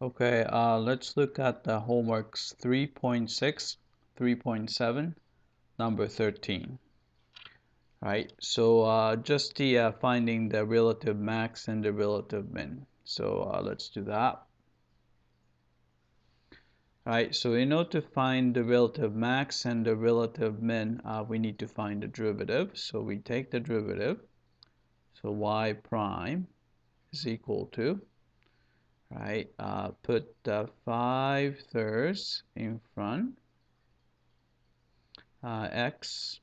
Okay, let's look at the homeworks 3.6, 3.7, number 13. Right, so just the finding the relative max and the relative min. So let's do that. Right, so in order to find the relative max and the relative min, we need to find the derivative. So we take the derivative. So y prime is equal to, right, put 5/3 in front, x,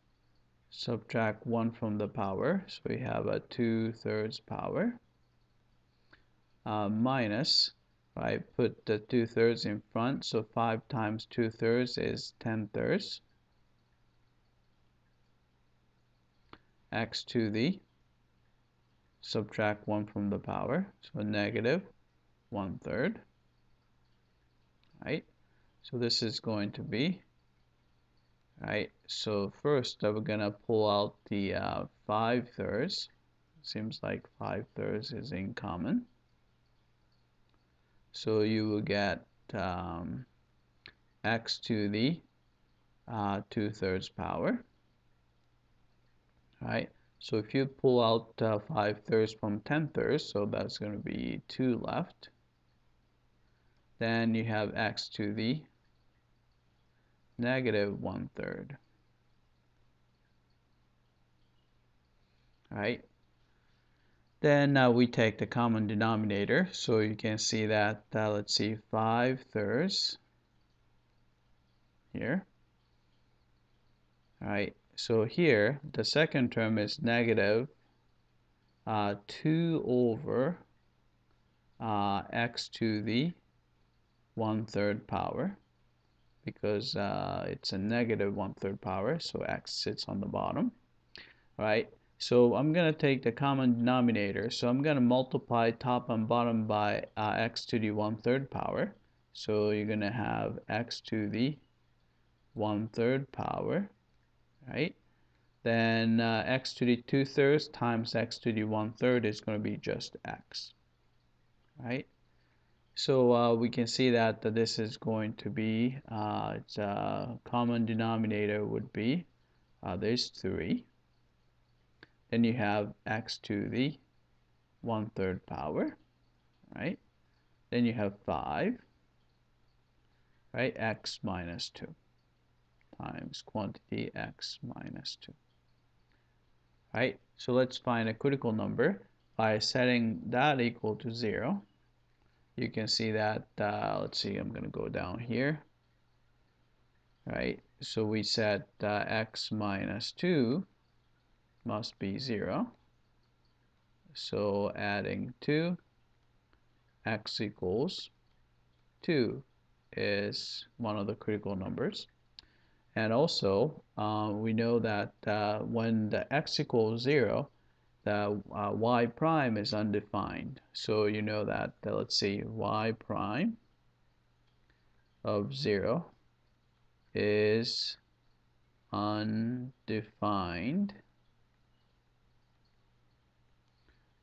subtract 1 from the power, so we have a 2/3 power, minus, right, put the 2/3 in front, so 5 times 2/3 is 10/3, x to the, subtract 1 from the power, so negative 1/3, right? So this is going to be, right, so first we're gonna pull out the 5/3. Seems like 5/3 is in common. So you will get x to the 2/3 power, right? So if you pull out 5/3 from 10/3, so that's going to be 2 left. Then you have x to the negative 1/3, right? Then we take the common denominator, so you can see that, let's see, 5/3 here, right? So here, the second term is negative 2 over x to the 1/3 power, because it's a negative 1/3 power, so x sits on the bottom, right? So I'm going to take the common denominator, so I'm going to multiply top and bottom by x to the 1/3 power, so you're going to have x to the 1/3 power, right? Then x to the 2/3 times x to the 1/3 is going to be just x, right? So we can see that this is going to be, its common denominator would be, there's 3. Then you have x to the 1/3 power, right? Then you have 5, right? X minus 2 times quantity x minus 2, right? So let's find a critical number by setting that equal to 0. You can see that, let's see, I'm going to go down here, right? So we set x minus 2 must be 0. So adding 2, x equals 2 is one of the critical numbers. And also, we know that when the x equals 0, the y prime is undefined. So you know that, let's see, y prime of 0 is undefined,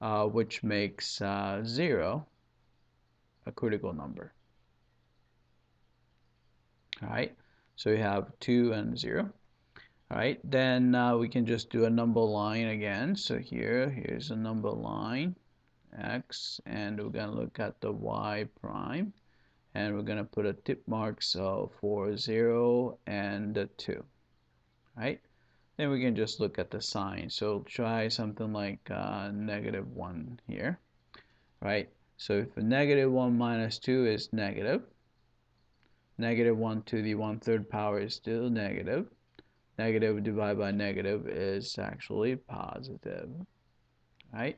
which makes 0 a critical number. All right, so we have 2 and 0. All right, then we can just do a number line again. So here's a number line, x, and we're going to look at the y prime, and we're going to put a tip marks for 0 and 2. Right? Then we can just look at the sign. So try something like -1 here. Right? So if -1 minus 2 is negative, -1 to the 1/3 power is still negative. Negative divided by negative is actually positive, right?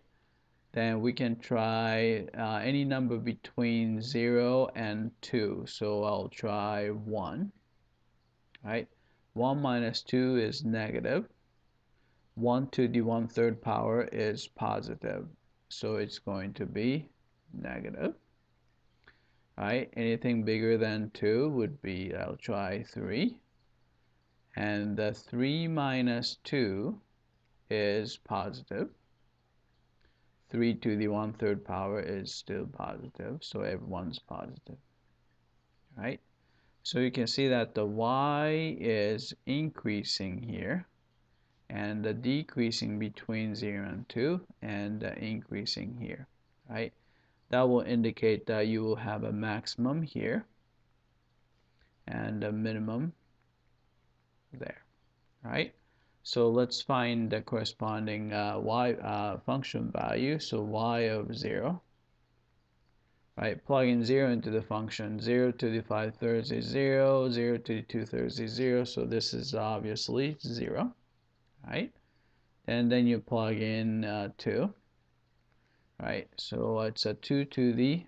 Then we can try any number between 0 and 2. So I'll try 1, right? 1 minus 2 is negative. 1 to the 1/3 power is positive. So it's going to be negative, right? Anything bigger than 2 would be, I'll try 3. And the 3 minus 2 is positive. 3 to the 1/3 power is still positive, so everyone's positive, right? So you can see that the y is increasing here, and the decreasing between 0 and 2, and increasing here, right? That will indicate that you will have a maximum here and a minimum there, right? So let's find the corresponding y function value. So y of 0, right? Plug in 0 into the function. 0 to the 5/3 is 0, 0 to the 2/3 is 0, so this is obviously 0, right? And then you plug in 2, right? So it's a 2 to the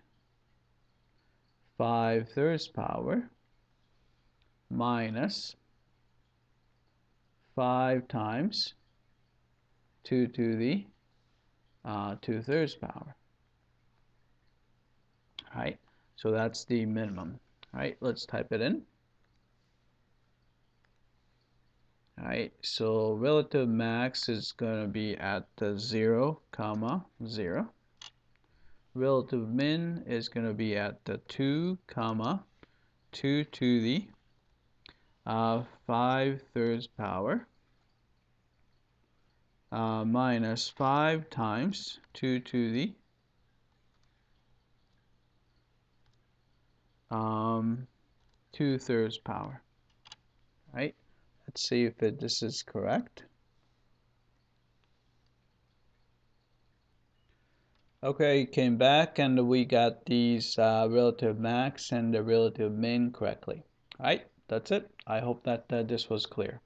5/3 power minus 5 times 2 to the 2/3 power, right? So that's the minimum, right? Let's type it in. Alright, so relative max is going to be at the 0, 0. Relative min is going to be at the 2, 2 to the 5/3 power minus 5 times 2 to the 2/3 power, right? Let's see if this is correct. Okay, came back and we got these relative max and the relative min correctly. Alright, that's it. I hope that this was clear.